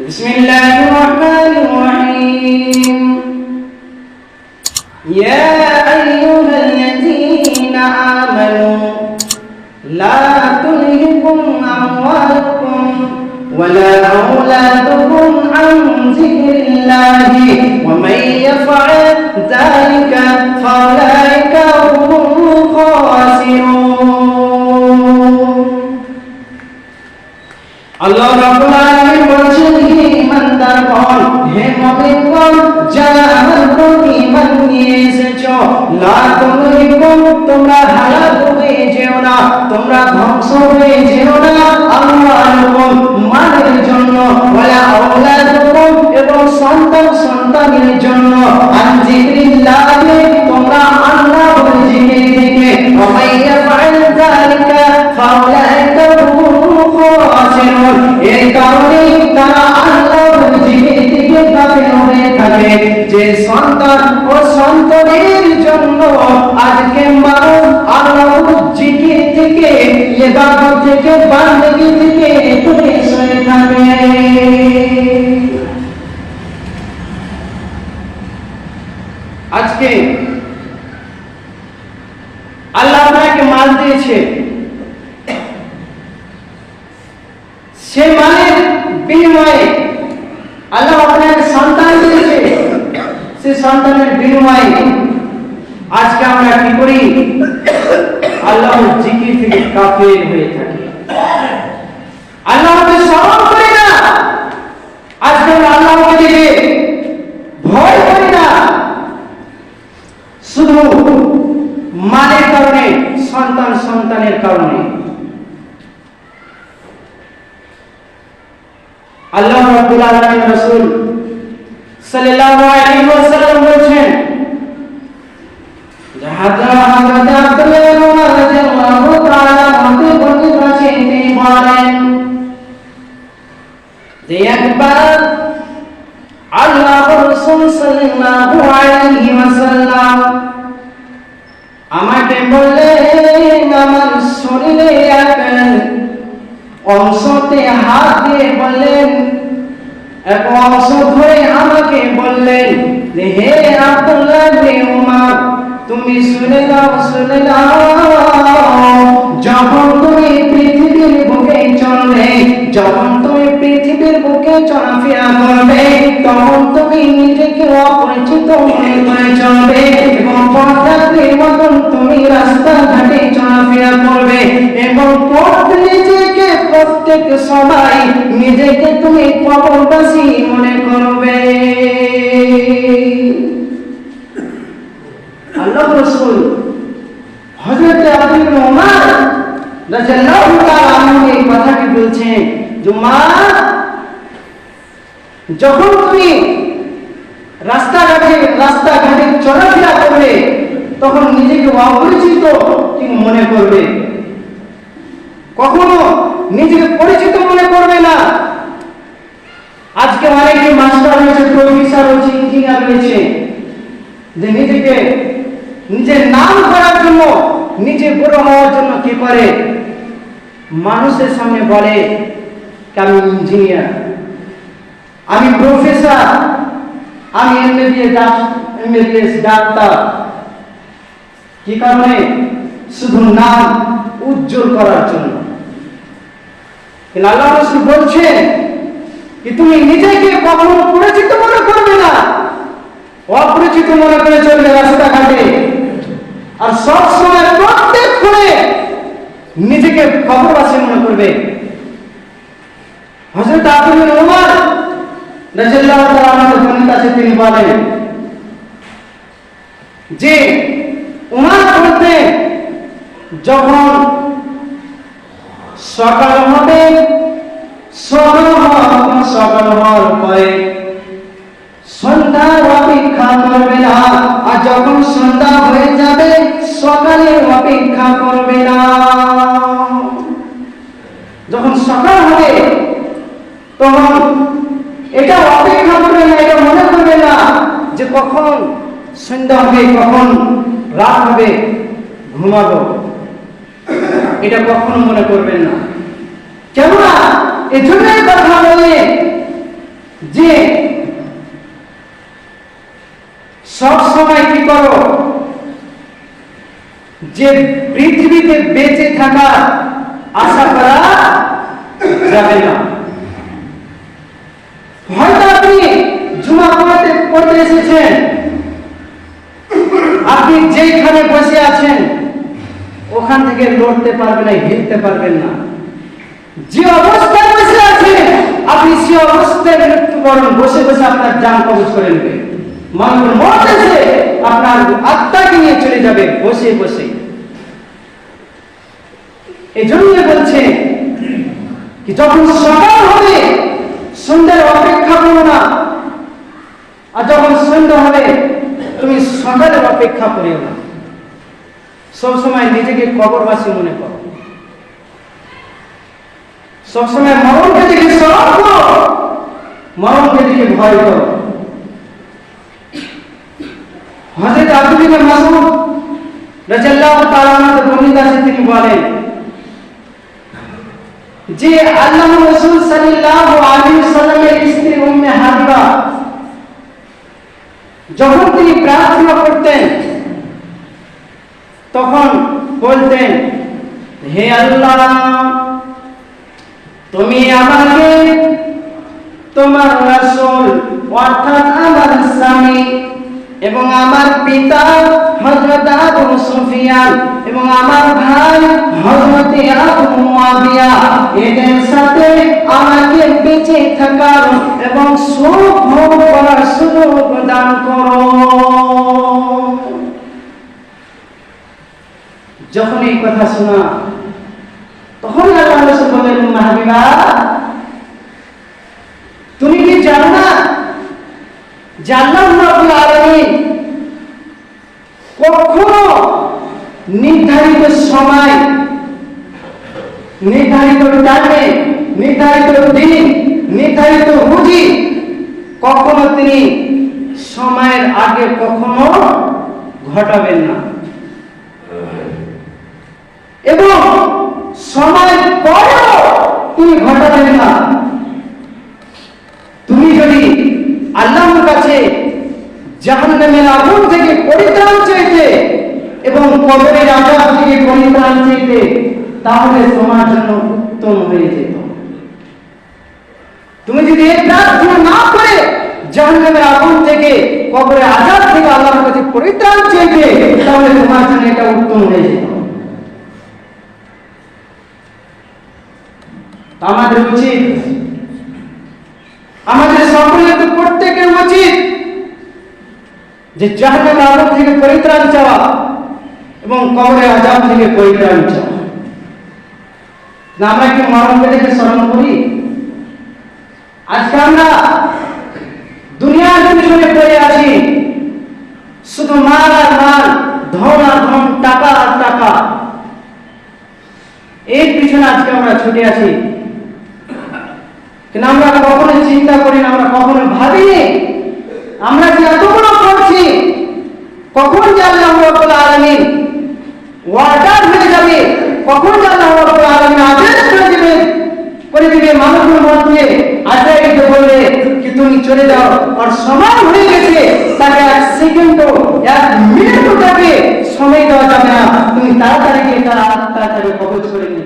বিসমিল্লাহির রহমানির রহিম। ইয়া আইয়ুহাল্লাযীনা আমানু লা তুলহিকুম আমওয়ালুকুম ওয়ালা আওলাদুকুম আন যিকরিল্লাহি ওয়া মান ইয়াফআল যালিকা ফাউলাইকা হুমুল খাসিরুন। আল্লাহ রাব্বুল আলামিন বলেছেন, হে ইমানদারগণ, হে মুমিনগণ, যারা আমার প্রতি ঈমান নিয়ে এসেছো, লা তুলহিকুম, তোমরা হালাক হয়ে যেও না, তোমরা ধ্বংস হয়ে যেও না, আমওয়ালুকুম, মালের জন্য, ওয়ালা আওলাদুকুম, এবং সন্তানের জন্য, আন যিকরিল্লাহি, তোমরা আল্লাহর জিকির থেকে, ওয়া মান ইয়াফআল যালিকা ফাউলাইকা হুমুল খাসিরুন। এই কারণে তারা আল্লাহর জিকির থেকে গাফিল হয়ে থাকে। যে সন্তান ও সন্তানের জন্য আজকে মানুষ আল্লাহর জিকির থেকে, ইবাদত থেকে, বান্দেগি থেকে দূরে সরে থাকে। আজকে আল্লাহ আপনাকে মাল দিয়েছে, সে মালের বিনিময়ে আল্লাহ আপনাকে সন্তান দিয়েছে, সে সন্তানের বিনিময়ে আজকে আমরা কি করি? আল্লাহর জিকির থেকে কাফের হয়ে থাকি, আল্লাহকে স্মরণ করি না। আজকে আমরা আল্লাহকে দেখে ভয় করি না, শুধু মালের কারণে, সন্তানের কারণে। আল্লাহ রাব্বুল আলামিন রাসূল সাল্লাল্লাহু আলাইহি ওয়াসাল্লাম বলেছেন, আব্দুল্লাহ রাদিয়াল্লাহু তাআলা মতে বর্ণিত আছে, তিনি বলেন যে একবার আল্লাহর রাসূল সাল্লাল্লাহু আলাইহি ওয়াসাল্লাম আমাকে বললেন, আমার শরীরে এক অংশতে হাত দিয়ে বললেন, এক অংশ ধরে আমাকে বললেন, হে আব্দুল্লাহ বিন উমর, তুমি শুনে নাও, শুনে নাও, যখন তুমি পৃথিবীর বুকে চলবে, যখন তুমি পৃথিবীর বুকে চলাফেরা করবে, তখন তুমি নিজেকে অপরিচিত মনে করে চলবে এবং পথযাত্রীর মতন তুমি রাস্তাঘাটে চলাফেরা করবে এবং নিজেকে প্রত্যেক সময় নিজেকে তুমি কবরবাসী মনে করবে। আল্লাহ রাসূল হযরত আব্দুল্লাহ উমর রাদিয়াল্লাহু তাআলা আনহু এই কথাটি বলছেন, যখন তুমি রাস্তাঘাটে চলাফেরা করবে, তখন নিজেকে অপরিচিত তুমি মনে করবে, কখনো নিজেকে পরিচিত মনে করবে না। আজকে অনেকে মাস্টার হয়েছে, প্রফেসর হয়েছে, ইঞ্জিনিয়ার হয়েছে, যে নিজেকে নিজের নাম করার জন্য, নিজে বড় হওয়ার জন্য কি করে? মানুষের সামনে বলে আমি ইঞ্জিনিয়ার, আমি প্রফেসর, আমি এমবিবিএস ডাক্তার। কি কারণে? শুধু নাম উজ্জ্বল করার জন্য। কিন্তু আল্লাহ রাসূল বলছেন কি তুমি নিজেকে কখনো পরিচিত মনে করবে না, অপরিচিত মনে করে চলবে রাস্তাঘাটে, আর সব সময় প্রত্যেক ক্ষণে নিজেকে কবরবাসী মনে করবে। হযরত আব্দুল্লাহ উমর রাদিয়াল্লাহু তাআলা আনহু বর্ণিত আছে, তিনি বলেন যে উমর বলতে, যখন সকাল হবে, সকাল হওয়ার পরে সন্ধ্যার অপেক্ষা করবে না, আর যখন সন্ধ্যা হয়ে যাবে সকালের অপেক্ষা করবে না। যখন সকাল হবে তখন এটা অপেক্ষা করবে না, এটা মনে করবে না যে কখন সন্ধ্যা হবে, কখন রাত হবে, ঘুমাবো, এটা কখনো মনে করবেন না। কেননা এজন্যই কথা বলে যে সব সময় কি করো, যে পৃথিবীতে বেঁচে থাকার আশা করা যাবে না। হয়তো আপনি জুমা পড়তে এসেছেন, আপনি যেখানে বসে আছেন ওখান থেকে লড়তে পারবেন না, হিলতে পারবেন না। যে অবস্থায় বসে আছেন আপনি সে অবস্থায় মৃত্যুবরণ বসে বসে আপনার জান কবজ করে নেবে। মানুষ মরতেছে, আপনার আত্মাকে নিয়ে চলে যাবে বসে বসে। এই জন্য বলছে কি যখন সকাল হবে সন্ধ্যার অপেক্ষা করো না, আর যখন সন্ধ্যা হবে তুমি সকালের অপেক্ষা করিও না। সবসময় নিজেকে কবরবাসী মনে করো, সবসময় মরণকে দিকে স্মরণ করো, মরণকে দিকে ভয় করো। হযরত আব্দুল্লাহ ইবনে মাসউদ রাদিয়াল্লাহু তাআলা আনহু বর্ণিত আছে, তিনি বলেন যে আল্লাহর রাসূল সাল্লাল্লাহু আলাইহি ওয়াসাল্লামের স্ত্রী উম্মে হাবিবা যখন তিনি প্রার্থনা করতেন তখন বলতেন, হে আল্লাহ, তুমি আমাকে তোমার রাসূল অর্থাৎ আমার স্বামী এবং আমার পিতা হযরত আবু সুফিয়ান এবং আমার ভাই হযরত আবু মুয়াবিয়া এদের সাথে আমাকে বেঁচে থাকার এবং সুখ ভোগ করার সুযোগ দান করো। যখন এই কথা শোনা তখন আল্লাহ রাসূল বলেন, উম্মে হাবিবা, তুমি কি জানো না যে আল্লাহ রাব্বুল আলামিন কখনো নির্ধারিত সময়, নির্ধারিত টাইমে, নির্ধারিত দিন, নির্ধারিত রুজি কখনো তিনি সময়ের আগে কখনো ঘটাবেন না, এবং সময় পরেও তিনি ঘটাবেন না। তুমি যদি আল্লাহর কাছে জাহান্নামের আগুন থেকে পরিত্রাণ চাইতে এবং কবরের আযাব থেকে পরিত্রাণ চাইতে, তাহলে তোমার জন্য উত্তম হয়ে যেত। তুমি যদি এই প্রার্থনা না করে জাহান্নামের আগুন থেকে, কবরের আযাব থেকে আল্লাহর কাছে পরিত্রাণ চাইতে, তাহলে তোমার জন্য এটা উত্তম হয়ে যেত। আমাদের উচিত, আমাদের সকলের প্রত্যেকের উচিত যে জাহান্নামের আগুন থেকে পরিত্রাণ চাওয়া এবং কবরের আযাব থেকে পরিত্রাণ চাওয়া। না আমরা কি মরণকে দেখে স্মরণ করি? আজকে আমরা দুনিয়ার পিছনে পড়ে আছি, শুধু মাল আর মাল, ধন আর ধন, টাকা আর টাকা, এর পিছনে আজকে আমরা ছুটে আছি। কিন্তু আমরা কখনো চিন্তা করি না, আমরা কখনো ভাবিনি আমরা যে এতগুলো করছি কখন যে আল্লাহ রাব্বুল আলামিন ওয়ার্ডার হয়ে যাবে, কখন যে আল্লাহ রাব্বুল আলামিন আদেশ করে দিবে মানুষের মধ্যে, আজাইতে বলবে কি তুমি চলে যাও, আর সময় হয়ে গেছে, তাকে এক সেকেন্ডও, এক মিনিটও তাকে সময় দেওয়া যাবে না, তুমি তাড়াতাড়ি গিয়ে তার আত্মাটাকে কবজ করে নিয়ে